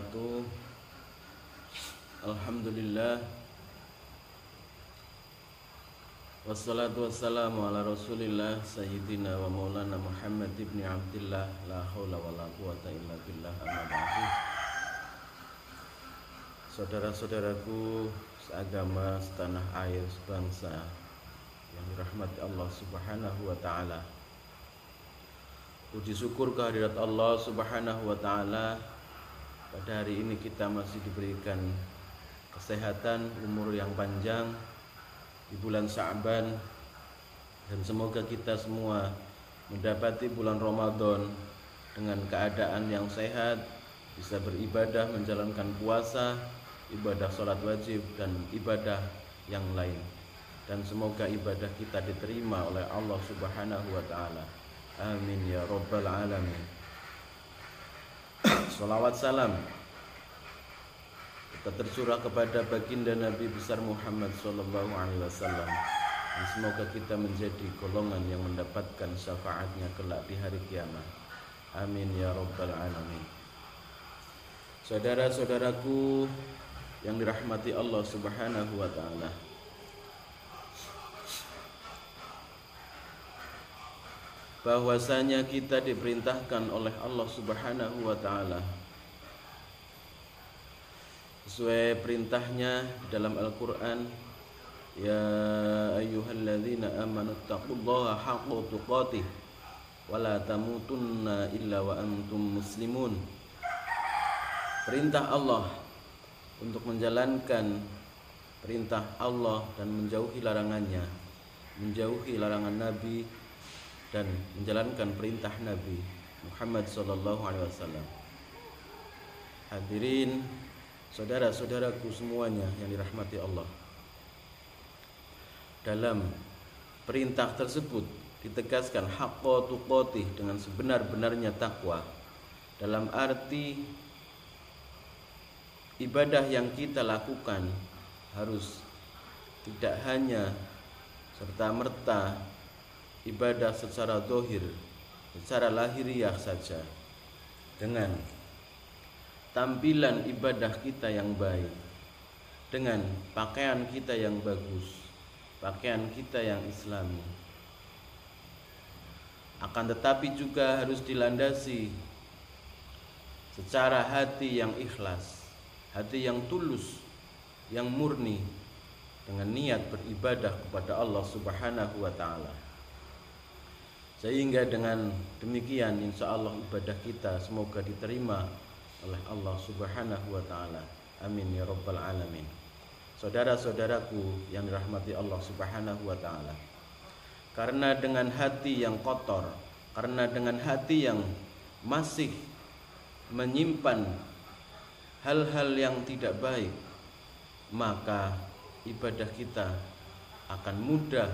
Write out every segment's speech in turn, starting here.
wabarakatuh. Alhamdulillah, wassalatu wassalamu ala rasulillah sayyidina wa maulana Muhammad ibn Abdillah, la hawla wa la quwata illa billah, amma ba'du. Saudara-saudaraku seagama, setanah air, sebangsa yang dirahmati Allah subhanahu wa ta'ala, puji syukur kehadirat Allah subhanahu wa ta'ala. Pada hari ini kita masih diberikan kesehatan, umur yang panjang di bulan Sya'ban, dan semoga kita semua mendapati bulan Ramadan dengan keadaan yang sehat, bisa beribadah, menjalankan puasa, ibadah sholat wajib, dan ibadah yang lain. Dan semoga ibadah kita diterima oleh Allah subhanahu wa ta'ala. Amin ya rabbal alamin. Salawat salam kita tercurah kepada baginda Nabi besar Muhammad sallallahu alaihi wasallam, dan semoga kita menjadi golongan yang mendapatkan syafaatnya kelak di hari kiamat. Amin ya rabbal alamin. Saudara-saudaraku yang dirahmati Allah subhanahu wa ta'ala, bahwasanya kita diperintahkan oleh Allah subhanahu wa ta'ala sesuai perintahnya dalam Al-Quran, ya ayyuhalladzina amanu taqullaha haqqa tuqatih wa la tamutunna illa wa antum muslimun. Perintah Allah untuk menjalankan perintah Allah dan menjauhi larangannya, menjauhi larangan Nabi, dan menjalankan perintah Nabi Muhammad sallallahu alaihi wasallam. Hadirin saudara-saudaraku semuanya yang dirahmati Allah, dalam perintah tersebut ditegaskan haqqa tuqatih, dengan sebenar-benarnya takwa, dalam arti ibadah yang kita lakukan harus tidak hanya serta-merta ibadah secara zahir, secara lahiriah saja, dengan tampilan ibadah kita yang baik, dengan pakaian kita yang bagus, pakaian kita yang islami. Akan tetapi juga harus dilandasi secara hati yang ikhlas, hati yang tulus, yang murni, dengan niat beribadah kepada Allah subhanahu wa ta'ala. Sehingga dengan demikian insya Allah ibadah kita semoga diterima oleh Allah subhanahu wa ta'ala. Amin ya rabbal alamin. Saudara-saudaraku yang dirahmati Allah subhanahu wa ta'ala, karena dengan hati yang kotor, karena dengan hati yang masih menyimpan hal-hal yang tidak baik, maka ibadah kita akan mudah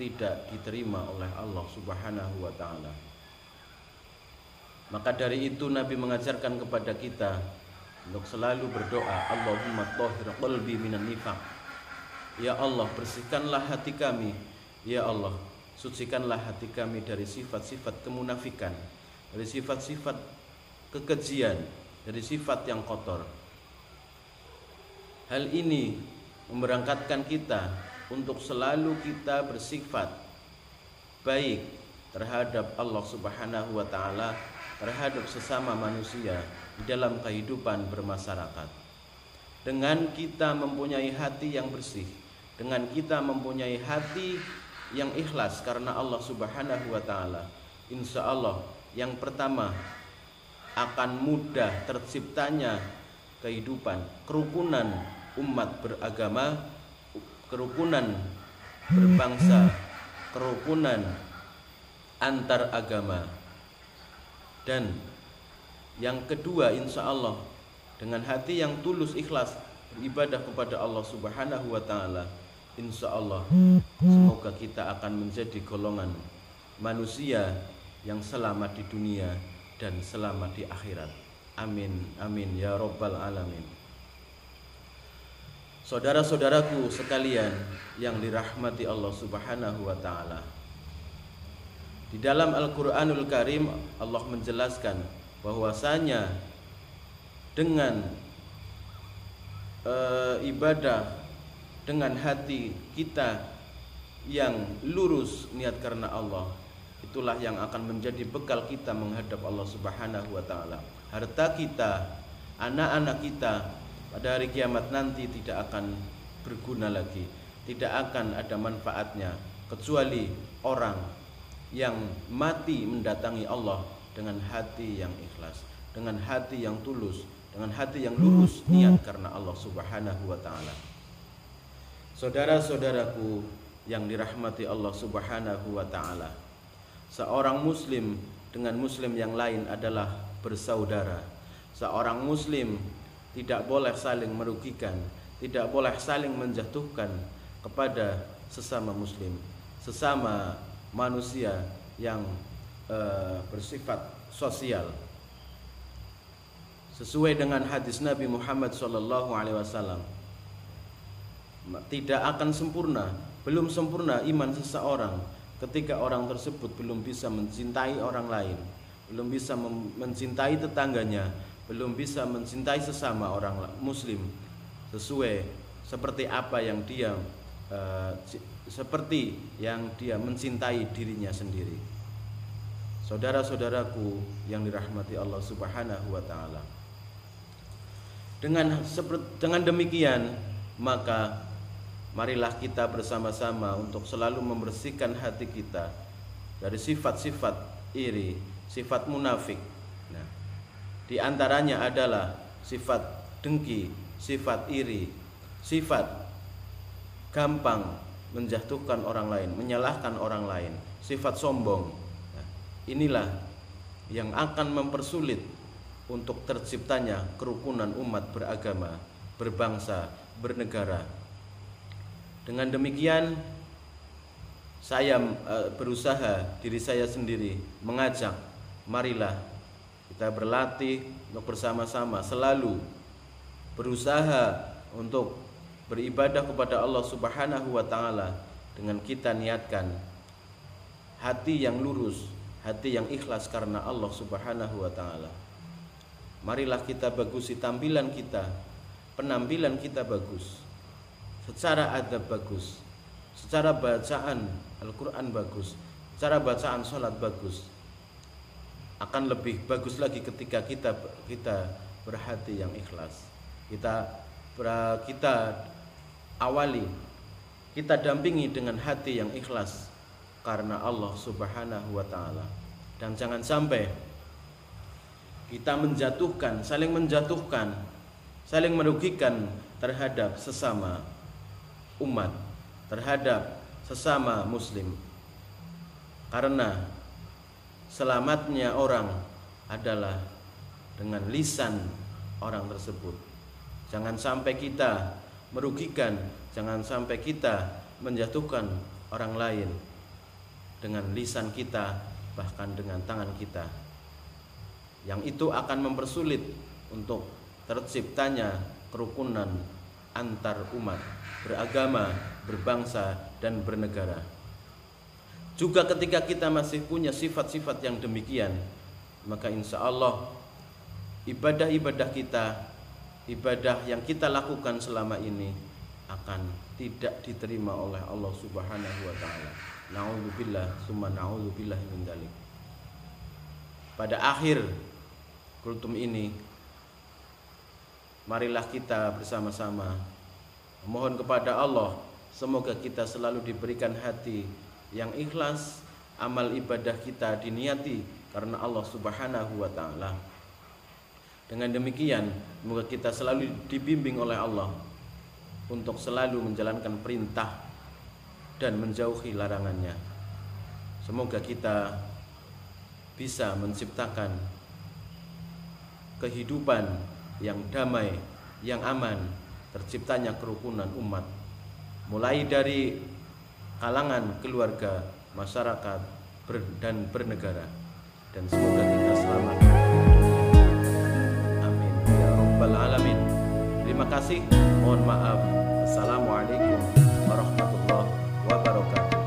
tidak diterima oleh Allah subhanahu wa ta'ala. Maka dari itu Nabi mengajarkan kepada kita untuk selalu berdoa, Allahumma tahhir qalbi minan nifaq. Ya Allah, bersihkanlah hati kami. Ya Allah, sucikanlah hati kami dari sifat-sifat kemunafikan, dari sifat-sifat kekejian, dari sifat yang kotor. Hal ini memberangkatkan kita untuk selalu kita bersifat baik terhadap Allah subhanahu wa ta'ala, terhadap sesama manusia di dalam kehidupan bermasyarakat. Dengan kita mempunyai hati yang bersih, dengan kita mempunyai hati yang ikhlas karena Allah subhanahu wa ta'ala, insya Allah yang pertama akan mudah terciptanya kehidupan, kerukunan umat beragama, kerukunan berbangsa, kerukunan antar agama. Dan yang kedua, insya Allah dengan hati yang tulus ikhlas beribadah kepada Allah subhanahu wa ta'ala, insya Allah semoga kita akan menjadi golongan manusia yang selamat di dunia dan selamat di akhirat. Amin, amin ya rabbal alamin. Saudara-saudaraku sekalian yang dirahmati Allah subhanahu wa ta'ala, di dalam Al-Quranul Karim Allah menjelaskan bahwasanya dengan ibadah dengan hati kita yang lurus niat karena Allah, itulah yang akan menjadi bekal kita menghadap Allah Subhanahu wa taala. Harta kita, anak-anak kita pada hari kiamat nanti tidak akan berguna lagi, tidak akan ada manfaatnya kecuali orang yang mati mendatangi Allah dengan hati yang ikhlas, dengan hati yang tulus, dengan hati yang lurus niat karena Allah Subhanahu wa taala. Saudara-saudaraku yang dirahmati Allah Subhanahu wa taala, seorang muslim dengan muslim yang lain adalah bersaudara. Seorang muslim tidak boleh saling merugikan, tidak boleh saling menjatuhkan kepada sesama muslim, sesama manusia yang bersifat sosial. Sesuai dengan hadis Nabi Muhammad SAW, tidak akan sempurna, belum sempurna iman seseorang ketika orang tersebut belum bisa mencintai orang lain, belum bisa mencintai tetangganya, belum bisa mencintai sesama orang muslim seperti apa yang dia mencintai dirinya sendiri. Saudara-saudaraku yang dirahmati Allah Subhanahu wa taala, dengan demikian maka marilah kita bersama-sama untuk selalu membersihkan hati kita dari sifat-sifat iri, sifat munafik. Nah, di antaranya adalah sifat dengki, sifat iri, sifat gampang menjatuhkan orang lain, menyalahkan orang lain, sifat sombong. Nah, inilah yang akan mempersulit untuk terciptanya kerukunan umat beragama, berbangsa, bernegara. Dengan demikian saya berusaha diri saya sendiri mengajak, marilah kita berlatih untuk bersama-sama selalu berusaha untuk beribadah kepada Allah Subhanahu wa taala dengan kita niatkan hati yang lurus, hati yang ikhlas karena Allah Subhanahu wa taala. Marilah kita bagusi tampilan kita, penampilan kita bagus, secara adab bagus, secara bacaan Al-Quran bagus, secara bacaan sholat bagus. Akan lebih bagus lagi ketika kita berhati yang ikhlas. Kita awali, kita dampingi dengan hati yang ikhlas karena Allah Subhanahu wa taala. Dan jangan sampai kita saling menjatuhkan, saling merugikan terhadap sesama umat, terhadap sesama muslim. Karena selamatnya orang adalah dengan lisan orang tersebut. Jangan sampai kita merugikan, jangan sampai kita menjatuhkan orang lain dengan lisan kita, bahkan dengan tangan kita. Yang itu akan mempersulit untuk terciptanya kerukunan antar umat beragama, berbangsa, dan bernegara. Juga ketika kita masih punya sifat-sifat yang demikian, maka insya Allah ibadah-ibadah kita, ibadah yang kita lakukan selama ini akan tidak diterima oleh Allah Subhanahu wa taala. Na'udzubillah summa na'udzubillah min dzalik. Pada akhir kultum ini, marilah kita bersama-sama memohon kepada Allah, semoga kita selalu diberikan hati yang ikhlas, amal ibadah kita diniati karena Allah Subhanahu wa taala. Dengan demikian, semoga kita selalu dibimbing oleh Allah untuk selalu menjalankan perintah dan menjauhi larangannya. Semoga kita bisa menciptakan kehidupan yang damai, yang aman, terciptanya kerukunan umat, mulai dari kalangan keluarga, masyarakat, dan bernegara. Dan semoga kita selamat. Amin ya rabbal alamin. Terima kasih. Mohon maaf. Assalamualaikum warahmatullahi wabarakatuh.